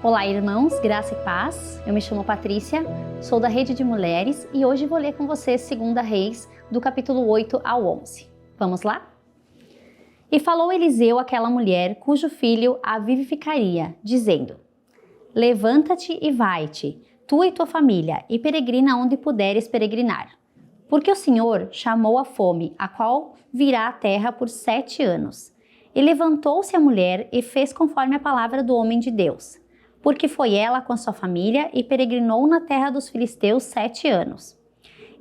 Olá, irmãos, graça e paz. Eu me chamo Patrícia, sou da Rede de Mulheres e hoje vou ler com vocês 2 Reis, do capítulo 8 ao 11. Vamos lá? E falou Eliseu àquela mulher cujo filho a vivificaria, dizendo: Levanta-te e vai-te, tu e tua família, e peregrina onde puderes peregrinar. Porque o Senhor chamou a fome, a qual virá à terra por 7 anos. E levantou-se a mulher e fez conforme a palavra do homem de Deus. Porque foi ela com sua família e peregrinou na terra dos filisteus 7 anos.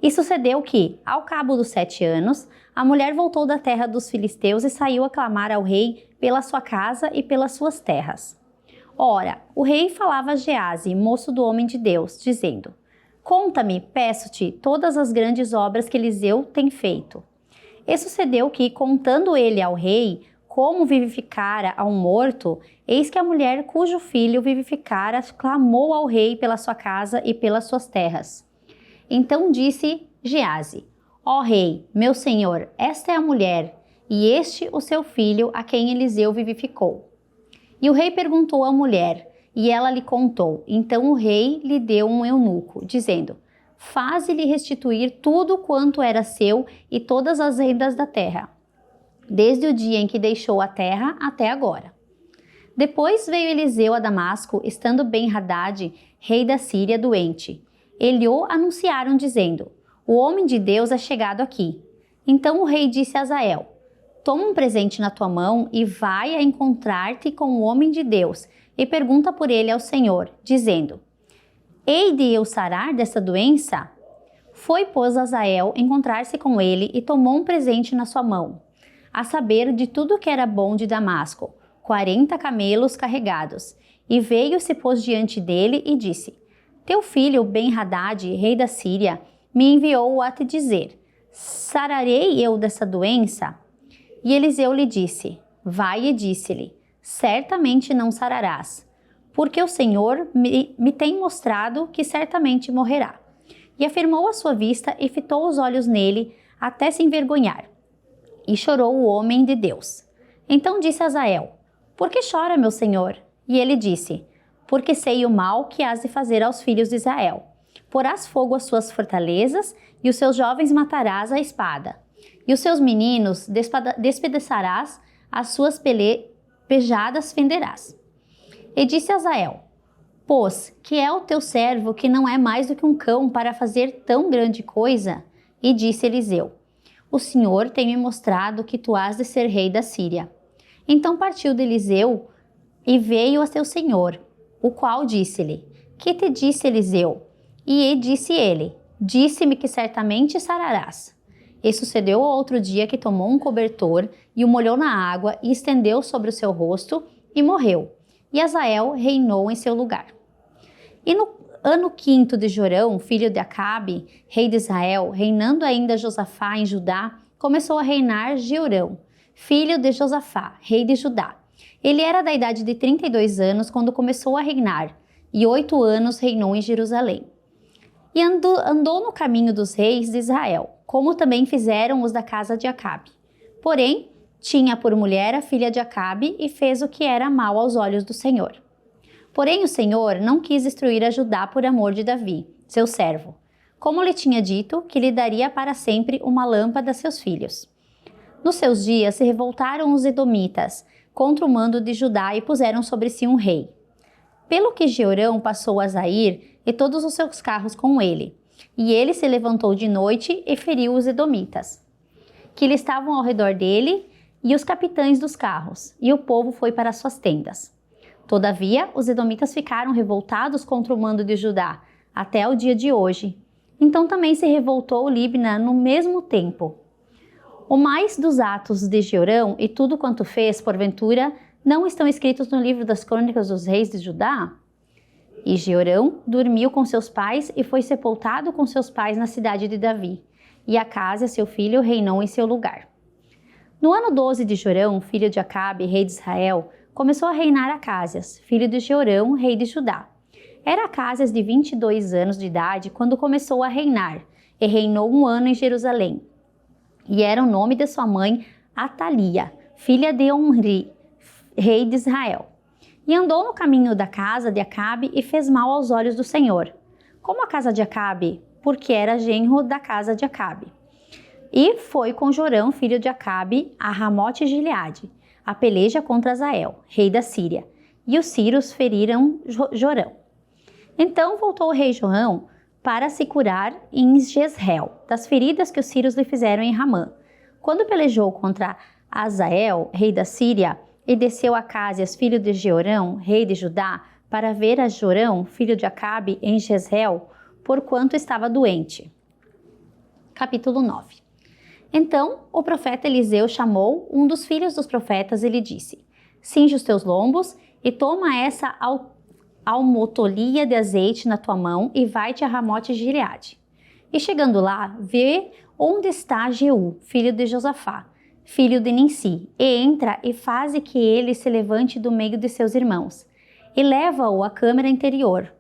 E sucedeu que, ao cabo dos 7 anos, a mulher voltou da terra dos filisteus e saiu a clamar ao rei pela sua casa e pelas suas terras. Ora, o rei falava a Geazi, moço do homem de Deus, dizendo: Conta-me, peço-te, todas as grandes obras que Eliseu tem feito. E sucedeu que, contando ele ao rei como vivificara a um morto, eis que a mulher cujo filho vivificara clamou ao rei pela sua casa e pelas suas terras. Então disse Geazi: Ó rei, meu senhor, esta é a mulher, e este o seu filho a quem Eliseu vivificou. E o rei perguntou à mulher, e ela lhe contou. Então o rei lhe deu um eunuco, dizendo: Faze-lhe restituir tudo quanto era seu e todas as rendas da terra, desde o dia em que deixou a terra até agora. Depois veio Eliseu a Damasco, estando Ben-Hadad, rei da Síria, doente. E lhe o anunciaram, dizendo: O homem de Deus é chegado aqui. Então o rei disse a Hazael: Toma um presente na tua mão e vai a encontrar-te com o homem de Deus, e pergunta por ele ao Senhor, dizendo: Hei de eu sarar dessa doença? Foi, pois, Hazael encontrar-se com ele e tomou um presente na sua mão, a saber, de tudo que era bom de Damasco, 40 camelos carregados. E veio, se pôs diante dele e disse: Teu filho Ben-Hadad, rei da Síria, me enviou a te dizer: Sararei eu dessa doença? E Eliseu lhe disse: Vai, e disse-lhe: Certamente não sararás, porque o Senhor me tem mostrado que certamente morrerá. E afirmou a sua vista e fitou os olhos nele até se envergonhar. E chorou o homem de Deus. Então disse Hazael: Por que chora, meu senhor? E ele disse: Porque sei o mal que has de fazer aos filhos de Israel. Porás fogo às suas fortalezas, e os seus jovens matarás à espada. E os seus meninos despedaçarás, as suas pejadas fenderás. E disse Hazael: Pois que é o teu servo que não é mais do que um cão para fazer tão grande coisa? E disse Eliseu: O Senhor tem me mostrado que tu has de ser rei da Síria. Então partiu de Eliseu e veio a seu senhor, o qual disse-lhe: Que te disse Eliseu? E disse ele: Disse-me que certamente sararás. E sucedeu ao outro dia que tomou um cobertor e o molhou na água e estendeu sobre o seu rosto e morreu. E Hazael reinou em seu lugar. E no ano 5º de Jorão, filho de Acabe, rei de Israel, reinando ainda Josafá em Judá, começou a reinar Jeorão, filho de Josafá, rei de Judá. Ele era da idade de 32 anos quando começou a reinar, e 8 anos reinou em Jerusalém. E andou no caminho dos reis de Israel, como também fizeram os da casa de Acabe. Porém, tinha por mulher a filha de Acabe e fez o que era mal aos olhos do Senhor. Porém, o Senhor não quis destruir a Judá por amor de Davi, seu servo, como lhe tinha dito que lhe daria para sempre uma lâmpada a seus filhos. Nos seus dias se revoltaram os edomitas contra o mando de Judá e puseram sobre si um rei. Pelo que Jeorão passou a Zair e todos os seus carros com ele, e ele se levantou de noite e feriu os edomitas, que lhe estavam ao redor dele, e os capitães dos carros, e o povo foi para suas tendas. Todavia, os edomitas ficaram revoltados contra o mando de Judá, até o dia de hoje. Então também se revoltou Libna no mesmo tempo. O mais dos atos de Jeorão e tudo quanto fez, porventura, não estão escritos no livro das crônicas dos reis de Judá? E Jeorão dormiu com seus pais e foi sepultado com seus pais na cidade de Davi. E Acásia, seu filho, reinou em seu lugar. No ano 12 de Jorão, filho de Acabe, rei de Israel, começou a reinar Acásias, filho de Jeorão, rei de Judá. Era Acásias de 22 anos de idade quando começou a reinar, e reinou 1 ano em Jerusalém. E era o nome de sua mãe Atalia, filha de Omri, rei de Israel. E andou no caminho da casa de Acabe e fez mal aos olhos do Senhor. Como a casa de Acabe, porque era genro da casa de Acabe. E foi com Jorão, filho de Acabe, a Ramote Gileade, a peleja contra Azael, rei da Síria. E os sírios feriram Jorão. Então voltou o rei Jorão para se curar em Jezreel, das feridas que os sírios lhe fizeram em Ramã. Quando pelejou contra Azael, rei da Síria, e desceu a Cásias, filho de Jeorão, rei de Judá, para ver a Jorão, filho de Acabe, em Jezreel, porquanto estava doente. Capítulo 9. Então o profeta Eliseu chamou um dos filhos dos profetas e lhe disse: cinge os teus lombos e toma essa almotolia de azeite na tua mão e vai-te a Ramote Gileade. E chegando lá, vê onde está Jeú, filho de Josafá, filho de Ninsi, e entra e faze que ele se levante do meio de seus irmãos, e leva-o à câmara interior.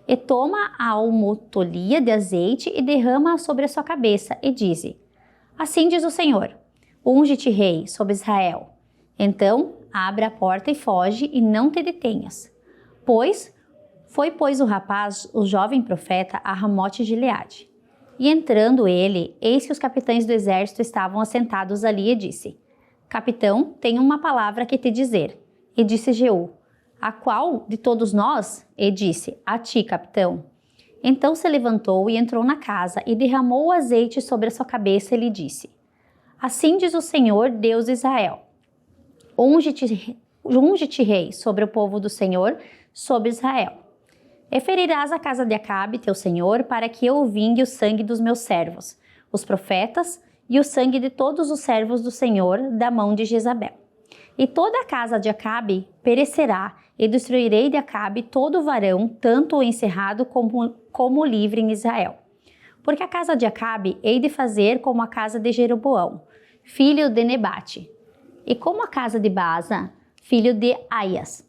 E toma a almotolia de azeite e derrama-a sobre a sua cabeça, e dize: assim diz o Senhor, unge-te rei sobre Israel. Então abre a porta e foge, e não te detenhas. Pois o rapaz, o jovem profeta, a Ramote Gileade. E entrando ele, eis que os capitães do exército estavam assentados ali, e disse: capitão, tenho uma palavra que te dizer. E disse Jeú: a qual de todos nós? E disse: a ti, capitão. Então se levantou e entrou na casa e derramou o azeite sobre a sua cabeça e lhe disse: assim diz o Senhor, Deus de Israel: unge-te rei sobre o povo do Senhor, sobre Israel. E ferirás a casa de Acabe, teu senhor, para que eu vingue o sangue dos meus servos, os profetas, e o sangue de todos os servos do Senhor, da mão de Jezabel. E toda a casa de Acabe perecerá, e destruirei de Acabe todo varão, tanto o encerrado como o livre em Israel. Porque a casa de Acabe hei de fazer como a casa de Jeroboão, filho de Nebate, e como a casa de Baasa, filho de Aias.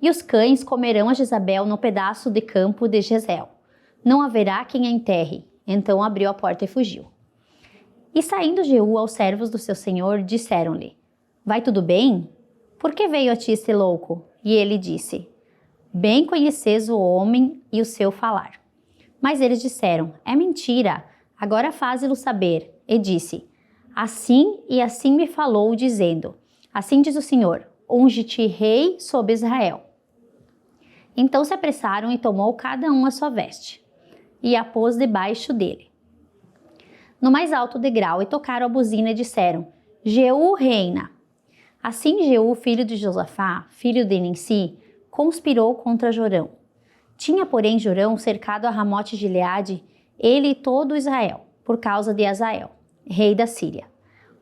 E os cães comerão a Jezabel no pedaço de campo de Jezreel. Não haverá quem a enterre. Então abriu a porta e fugiu. E saindo Jeú aos servos do seu senhor, disseram-lhe: vai tudo bem? Por que veio a ti este louco? E ele disse: bem conheces o homem e o seu falar. Mas eles disseram: é mentira, agora faze-lo saber. E disse: assim e assim me falou, dizendo: assim diz o Senhor, unge-te rei sobre Israel. Então se apressaram e tomou cada um a sua veste, e a pôs debaixo dele, no mais alto degrau, e tocaram a buzina e disseram: Jeú reina. Assim Jeú, filho de Josafá, filho de Ninsi, conspirou contra Jorão. Tinha, porém, Jorão cercado a Ramote Gileade, ele e todo Israel, por causa de Azael, rei da Síria.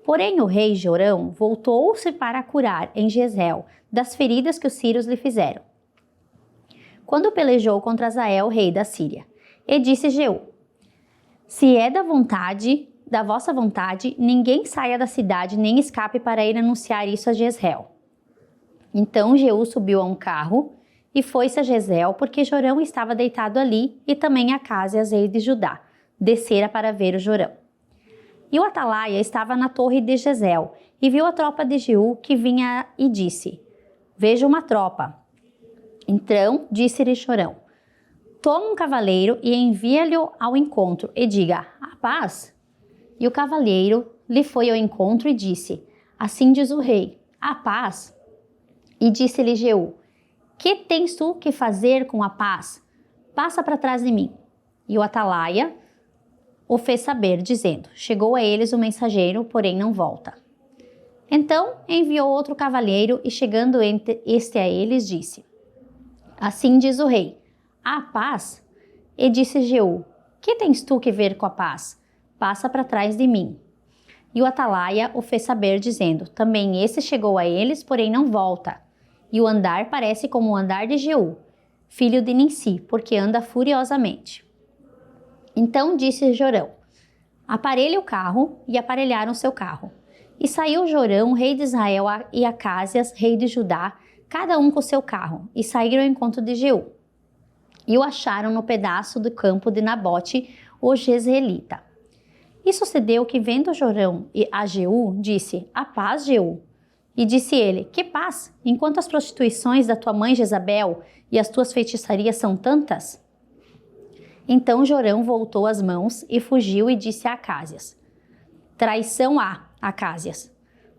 Porém o rei Jorão voltou-se para curar em Jezreel das feridas que os sírios lhe fizeram, quando pelejou contra Azael, rei da Síria. E disse Jeú: se é da vossa vontade, ninguém saia da cidade nem escape para ir anunciar isso a Jezreel. Então Jeú subiu a um carro e foi-se a Jezreel, porque Jorão estava deitado ali, e também Acásias, rei de Judá, descera para ver o Jorão. E o atalaia estava na torre de Jezreel, e viu a tropa de Jeú que vinha e disse: vejo uma tropa. Então disse-lhe Jorão: toma um cavaleiro e envia-lhe ao encontro, e diga: a paz. E o cavaleiro lhe foi ao encontro e disse: assim diz o rei, a paz. E disse-lhe Jeú: que tens tu que fazer com a paz? Passa para trás de mim. E o atalaia o fez saber, dizendo: chegou a eles o mensageiro, porém não volta. Então enviou outro cavaleiro, e chegando este a eles, disse: assim diz o rei, a paz. E disse Jeú: que tens tu que ver com a paz? Passa para trás de mim. E o atalaia o fez saber, dizendo: também esse chegou a eles, porém não volta. E o andar parece como o andar de Jeú, filho de Ninsi, porque anda furiosamente. Então disse Jorão: aparelhe o carro, e aparelharam seu carro. E saiu Jorão, rei de Israel, e Acásias, rei de Judá, cada um com seu carro, e saíram ao encontro de Jeú. E o acharam no pedaço do campo de Nabote, o jezreelita. E sucedeu que, vendo Jorão a Jeú, disse: a paz, Jeú. E disse ele: Que paz, enquanto as prostituições da tua mãe Jezabel e as tuas feitiçarias são tantas? Então Jorão voltou as mãos e fugiu e disse a Acázias: Traição há, Acázias.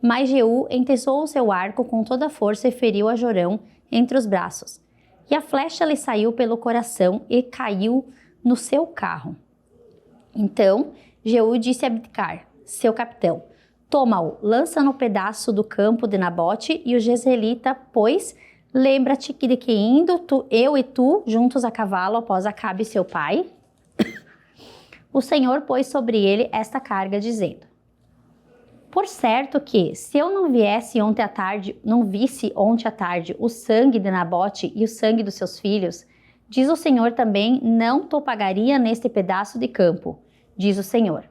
Mas Jeú entesou o seu arco com toda a força e feriu a Jorão entre os braços. E a flecha lhe saiu pelo coração e caiu no seu carro. Então Jeú disse a Abdicar, seu capitão: Toma-o, lança no pedaço do campo de Nabote e o jezreelita, pois lembra-te de que indo eu e tu juntos a cavalo após Acabe seu pai, o Senhor pôs sobre ele esta carga, dizendo: Por certo que, se eu não visse ontem à tarde o sangue de Nabote e o sangue dos seus filhos, diz o Senhor também, não te pagaria neste pedaço de campo, diz o Senhor.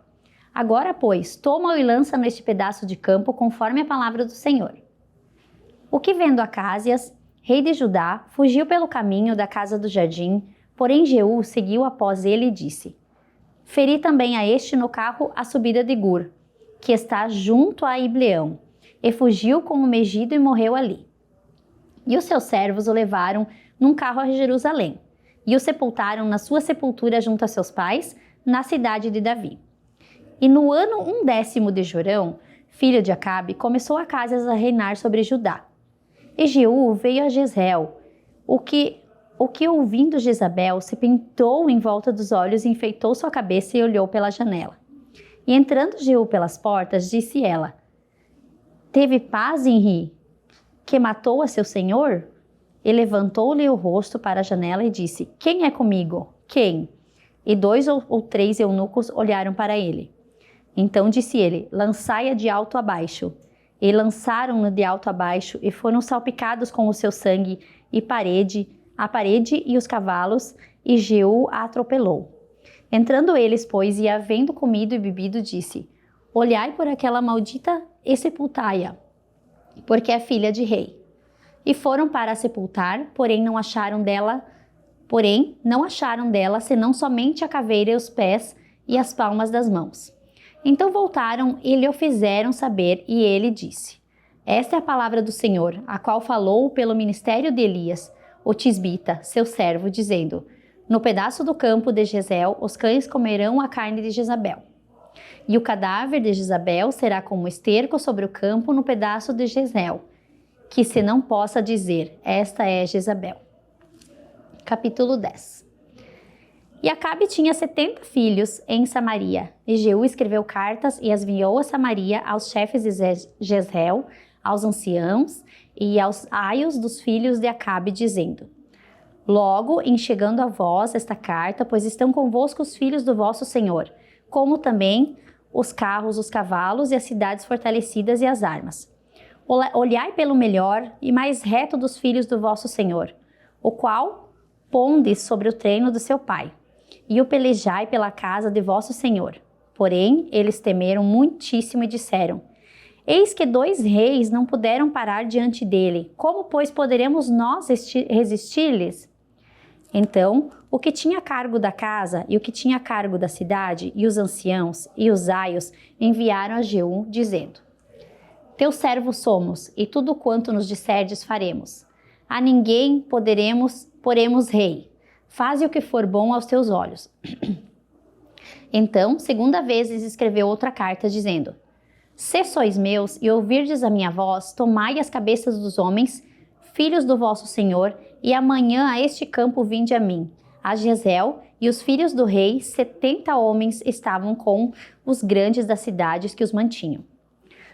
Agora, pois, toma-o e lança neste pedaço de campo, conforme a palavra do Senhor. O que vendo Acázias, rei de Judá, fugiu pelo caminho da casa do jardim, porém Jeú seguiu após ele e disse: Feri também a este no carro a subida de Gur, que está junto a Ibleão, e fugiu com o megido e morreu ali. E os seus servos o levaram num carro a Jerusalém, e o sepultaram na sua sepultura junto a seus pais, na cidade de Davi. E no ano 10º de Jorão, filho de Acabe, começou Acázias a reinar sobre Judá. E Jeú veio a Jezreel, o que ouvindo Jezabel, se pintou em volta dos olhos, enfeitou sua cabeça e olhou pela janela. E entrando Jeú pelas portas, disse ela: Teve paz em Ri, que matou a seu senhor? E levantou-lhe o rosto para a janela e disse: Quem é comigo? Quem? E 2 ou 3 eunucos olharam para ele. Então disse ele: Lançai-a de alto a baixo. E lançaram-no de alto a baixo, e foram salpicados com o seu sangue, e a parede e os cavalos, e Jeú a atropelou. Entrando eles, pois, e havendo comido e bebido, disse: Olhai por aquela maldita e sepultai-a, porque é filha de rei. E foram para a sepultar, porém não acharam dela senão somente a caveira e os pés e as palmas das mãos. Então voltaram e lhe o fizeram saber, e ele disse: Esta é a palavra do Senhor, a qual falou pelo ministério de Elias, o tisbita, seu servo, dizendo: No pedaço do campo de Jezreel, os cães comerão a carne de Jezabel. E o cadáver de Jezabel será como esterco sobre o campo no pedaço de Jezreel, que se não possa dizer: Esta é Jezabel. Capítulo 10. E Acabe tinha 70 filhos em Samaria, e Jeú escreveu cartas e as enviou a Samaria aos chefes de Jezreel, aos anciãos e aos aios dos filhos de Acabe, dizendo: Logo, em chegando a vós esta carta, pois estão convosco os filhos do vosso Senhor, como também os carros, os cavalos e as cidades fortalecidas e as armas. Olhai pelo melhor e mais reto dos filhos do vosso Senhor, o qual pondes sobre o treino do seu pai, e o pelejai pela casa de vosso Senhor. Porém, eles temeram muitíssimo e disseram: Eis que 2 reis não puderam parar diante dele. Como, pois, poderemos nós resistir-lhes? Então, o que tinha cargo da casa e o que tinha cargo da cidade, e os anciãos e os aios, enviaram a Jeú, dizendo: Teus servos somos, e tudo quanto nos disserdes faremos. A ninguém poremos rei. Faze o que for bom aos teus olhos. Então, segunda vez, lhes escreveu outra carta, dizendo: Se sois meus e ouvirdes a minha voz, tomai as cabeças dos homens, filhos do vosso Senhor, e amanhã a este campo vinde a mim, a Jezreel, e os filhos do rei, 70 homens, estavam com os grandes das cidades que os mantinham.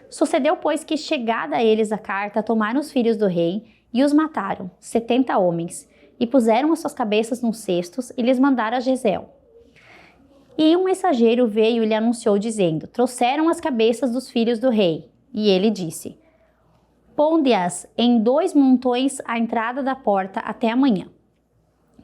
Sucedeu, pois, que, chegada a eles a carta, tomaram os filhos do rei e os mataram, 70 homens, e puseram as suas cabeças nos cestos e lhes mandaram a Jezreel. E um mensageiro veio e lhe anunciou, dizendo: Trouxeram as cabeças dos filhos do rei. E ele disse: Ponde-as em 2 montões à entrada da porta até amanhã.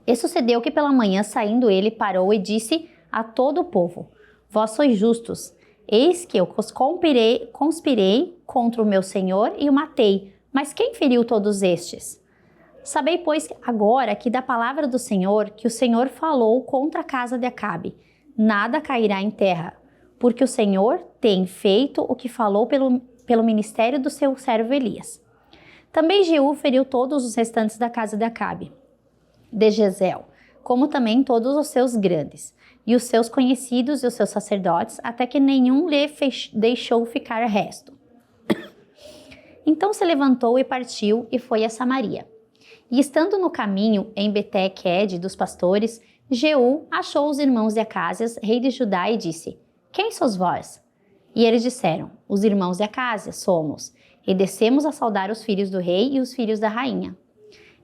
E sucedeu que pela manhã, saindo ele, parou e disse a todo o povo: Vós sois justos. Eis que eu conspirei contra o meu senhor e o matei. Mas quem feriu todos estes? Sabei, pois, agora que da palavra do Senhor, que o Senhor falou contra a casa de Acabe, nada cairá em terra, porque o Senhor tem feito o que falou pelo ministério do seu servo Elias. Também Jeú feriu todos os restantes da casa de Acabe, de Jezreel, como também todos os seus grandes, e os seus conhecidos e os seus sacerdotes, até que nenhum lhe deixou ficar resto. Então se levantou e partiu e foi a Samaria. E estando no caminho em Beté-Quede dos pastores, Jeú achou os irmãos de Acásias, rei de Judá, e disse: Quem sois vós? E eles disseram: Os irmãos de Acásias somos, e descemos a saudar os filhos do rei e os filhos da rainha.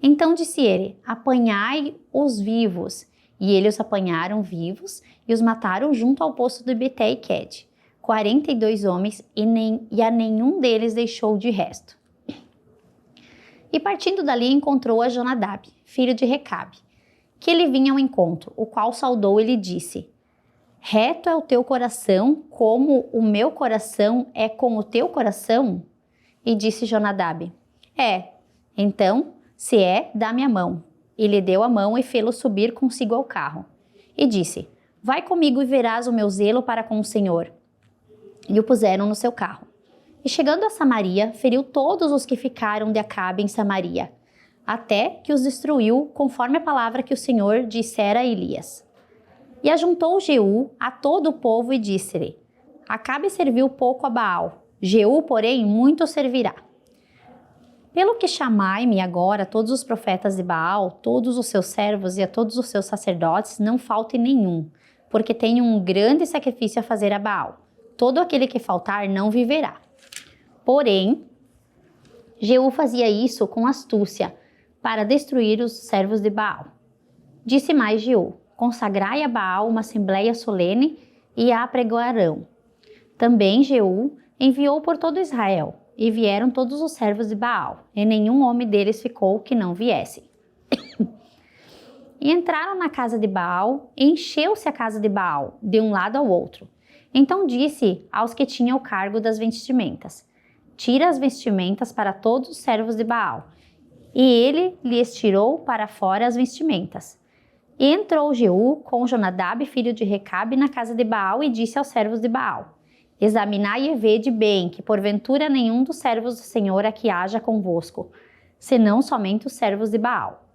Então disse ele: Apanhai os vivos. E eles os apanharam vivos e os mataram junto ao poço de Beté-Quede, 42 homens, e a nenhum deles deixou de resto. E partindo dali encontrou a Jonadab, filho de Recabe, que lhe vinha ao encontro, o qual saudou e lhe disse: Reto é o teu coração, como o meu coração é com o teu coração? E disse Jonadab: É. Então, se é, dá-me a mão. E lhe deu a mão e fê-lo subir consigo ao carro. E disse: Vai comigo e verás o meu zelo para com o Senhor. E o puseram no seu carro. E chegando a Samaria, feriu todos os que ficaram de Acabe em Samaria, até que os destruiu, conforme a palavra que o Senhor dissera a Elias. E ajuntou Jeú a todo o povo e disse-lhe: Acabe serviu pouco a Baal, Jeú, porém, muito servirá. Pelo que chamai-me agora todos os profetas de Baal, todos os seus servos e a todos os seus sacerdotes, não falte nenhum, porque tenho um grande sacrifício a fazer a Baal. Todo aquele que faltar não viverá. Porém, Jeú fazia isso com astúcia, para destruir os servos de Baal. Disse mais Jeú: Consagrai a Baal uma assembleia solene e a apregoarão. Também Jeú enviou por todo Israel, e vieram todos os servos de Baal, e nenhum homem deles ficou que não viesse. E entraram na casa de Baal, e encheu-se a casa de Baal, de um lado ao outro. Então disse aos que tinham o cargo das vestimentas: Tira as vestimentas para todos os servos de Baal. E ele lhes tirou para fora as vestimentas. E entrou Jeú com Jonadab, filho de Recabe, na casa de Baal, e disse aos servos de Baal: Examinai e vede bem, que porventura nenhum dos servos do Senhor aqui haja convosco, senão somente os servos de Baal.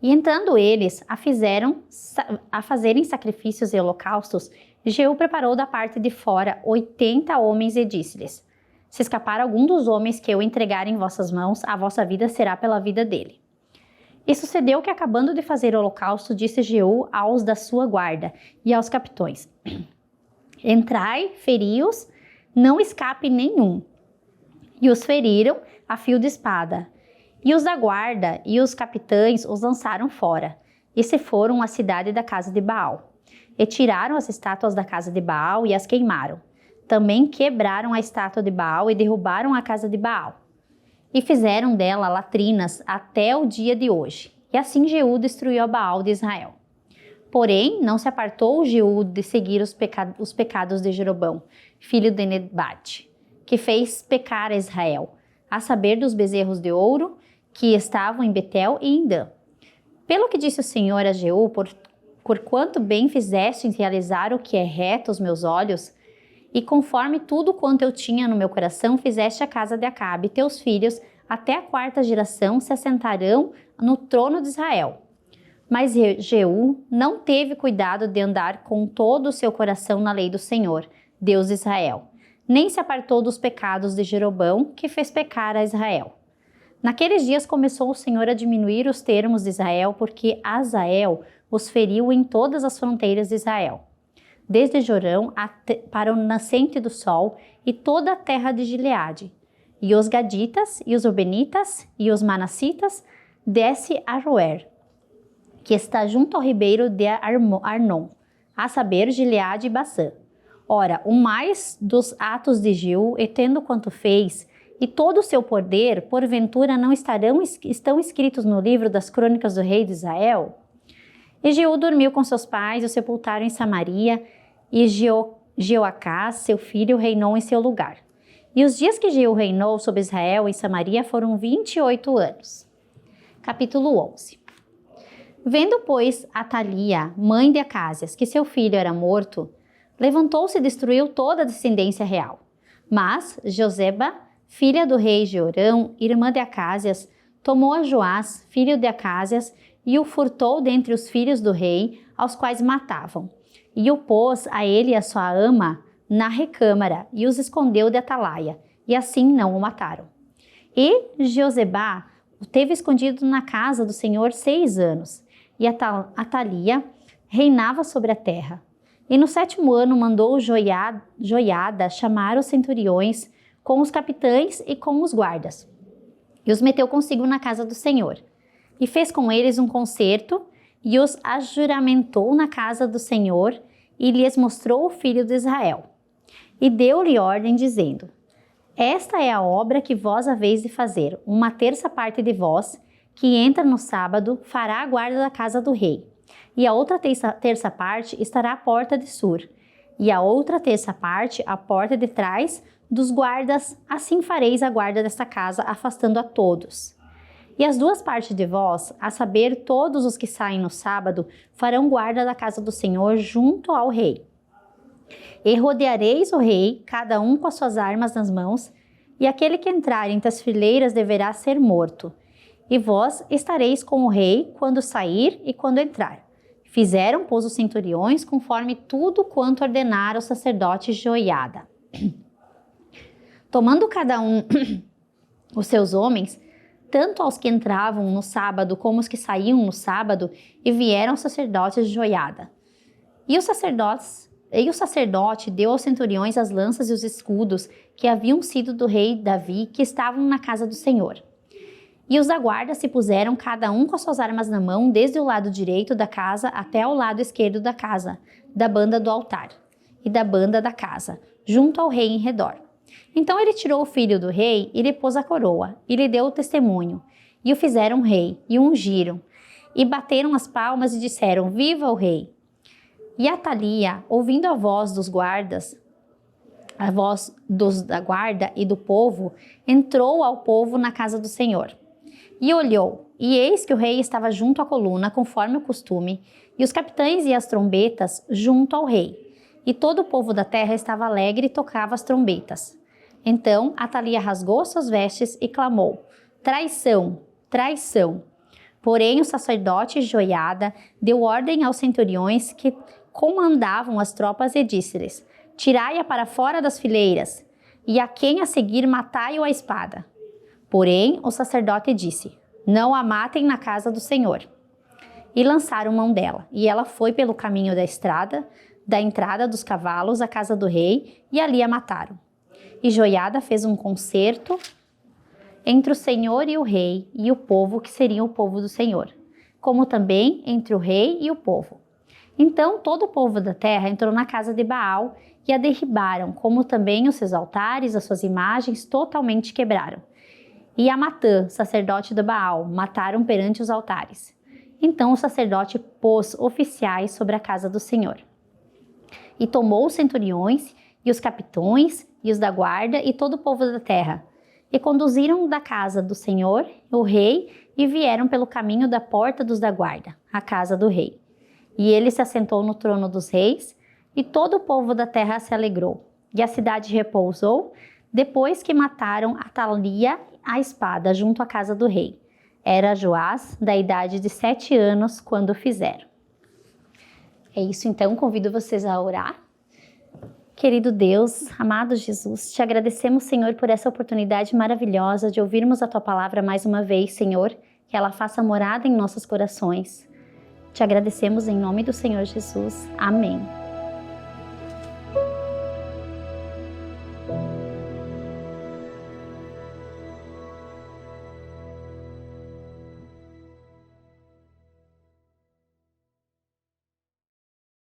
E entrando eles a fazerem sacrifícios e holocaustos, Jeú preparou da parte de fora 80 homens e disse-lhes: Se escapar algum dos homens que eu entregar em vossas mãos, a vossa vida será pela vida dele. E sucedeu que, acabando de fazer o holocausto, disse Jeú aos da sua guarda e aos capitões: Entrai, feri-os, não escape nenhum. E os feriram a fio de espada. E os da guarda e os capitães os lançaram fora, e se foram à cidade da casa de Baal. E tiraram as estátuas da casa de Baal e as queimaram. Também quebraram a estátua de Baal e derrubaram a casa de Baal. E fizeram dela latrinas até o dia de hoje. E assim Jeú destruiu a Baal de Israel. Porém, não se apartou Jeú de seguir os pecados de Jeroboão, filho de Nebate, que fez pecar a Israel, a saber dos bezerros de ouro que estavam em Betel e em Dan. Pelo que disse o Senhor a Jeú, por quanto bem fizeste em realizar o que é reto aos meus olhos, e conforme tudo quanto eu tinha no meu coração, fizeste a casa de Acabe, teus filhos, até a 4ª geração, se assentarão no trono de Israel. Mas Jeú não teve cuidado de andar com todo o seu coração na lei do Senhor, Deus de Israel, nem se apartou dos pecados de Jeroboão, que fez pecar a Israel. Naqueles dias começou o Senhor a diminuir os termos de Israel, porque Azael os feriu em todas as fronteiras de Israel, desde Jorão para o nascente do sol e toda a terra de Gileade. E os Gaditas, e os Rubenitas, e os Manassitas, desce a Roer, que está junto ao ribeiro de Arnon, a saber, Gileade e Bassã. Ora, o mais dos atos de Jeú, e tendo quanto fez, e todo o seu poder, porventura não estão escritos no livro das crônicas do rei de Israel? E Jeú dormiu com seus pais, e o sepultaram em Samaria, e Jeoacás, seu filho, reinou em seu lugar. E os dias que Jeú reinou sobre Israel em Samaria foram 28 anos. Capítulo 11. Vendo, pois, Atalia, mãe de Acásias, que seu filho era morto, levantou-se e destruiu toda a descendência real. Mas Joseba, filha do rei Jeorão, irmã de Acásias, tomou a Joás, filho de Acásias, e o furtou dentre os filhos do rei, aos quais matavam. E o pôs a ele e a sua ama na recâmara, e os escondeu de Atalaia, e assim não o mataram. E Joseba o teve escondido na casa do Senhor 6 anos, e Atalia reinava sobre a terra. E no 7º ano mandou Joiada chamar os centuriões com os capitães e com os guardas, e os meteu consigo na casa do Senhor. E fez com eles um concerto, e os ajuramentou na casa do Senhor, e lhes mostrou o filho de Israel. E deu-lhe ordem, dizendo: Esta é a obra que vós haveis de fazer. 1/3 parte de vós, que entra no sábado, fará a guarda da casa do rei. E a outra terça parte estará à porta de Sur. E a outra terça parte à porta de trás dos guardas. Assim fareis a guarda desta casa, afastando a todos. E as 2 partes de vós, a saber, todos os que saem no sábado, farão guarda da casa do Senhor junto ao rei. E rodeareis o rei, cada um com as suas armas nas mãos, e aquele que entrar entre as fileiras deverá ser morto. E vós estareis com o rei quando sair e quando entrar. Fizeram, pois, os centuriões, conforme tudo quanto ordenara o sacerdote Joiada. Tomando cada um os seus homens, tanto aos que entravam no sábado como os que saíam no sábado, e vieram os sacerdotes de Joiada. E o sacerdote deu aos centuriões as lanças e os escudos que haviam sido do rei Davi, que estavam na casa do Senhor. E os da guarda se puseram cada um com as suas armas na mão, desde o lado direito da casa até ao lado esquerdo da casa, da banda do altar e da banda da casa, junto ao rei em redor. Então ele tirou o filho do rei e lhe pôs a coroa, e lhe deu o testemunho. E o fizeram rei, e o ungiram, e bateram as palmas e disseram: Viva o rei! E Atalia, ouvindo a voz dos guardas, a voz da guarda e do povo, entrou ao povo na casa do Senhor. E olhou, e eis que o rei estava junto à coluna, conforme o costume, e os capitães e as trombetas junto ao rei. E todo o povo da terra estava alegre e tocava as trombetas. Então Atalia rasgou suas vestes e clamou: Traição! Traição! Porém o sacerdote Joiada deu ordem aos centuriões que comandavam as tropas e disse-lhes: Tirai-a para fora das fileiras, e a quem a seguir matai-o à espada. Porém o sacerdote disse: Não a matem na casa do Senhor. E lançaram mão dela, e ela foi pelo caminho da entrada dos cavalos à casa do rei, e ali a mataram. E Joiada fez um concerto entre o Senhor e o rei, e o povo que seria o povo do Senhor, como também entre o rei e o povo. Então todo o povo da terra entrou na casa de Baal e a derribaram, como também os seus altares, as suas imagens totalmente quebraram. E a Matã, sacerdote de Baal, mataram perante os altares. Então o sacerdote pôs oficiais sobre a casa do Senhor. E tomou os centuriões, e os capitões, e os da guarda, e todo o povo da terra, e conduziram da casa do Senhor o rei, e vieram pelo caminho da porta dos da guarda, a casa do rei. E ele se assentou no trono dos reis, e todo o povo da terra se alegrou. E a cidade repousou, depois que mataram Atalia à espada junto à casa do rei. Era Joás, da idade de 7 anos, quando fizeram. É isso então, convido vocês a orar. Querido Deus, amado Jesus, te agradecemos, Senhor, por essa oportunidade maravilhosa de ouvirmos a Tua palavra mais uma vez, Senhor, que ela faça morada em nossos corações. Te agradecemos em nome do Senhor Jesus. Amém.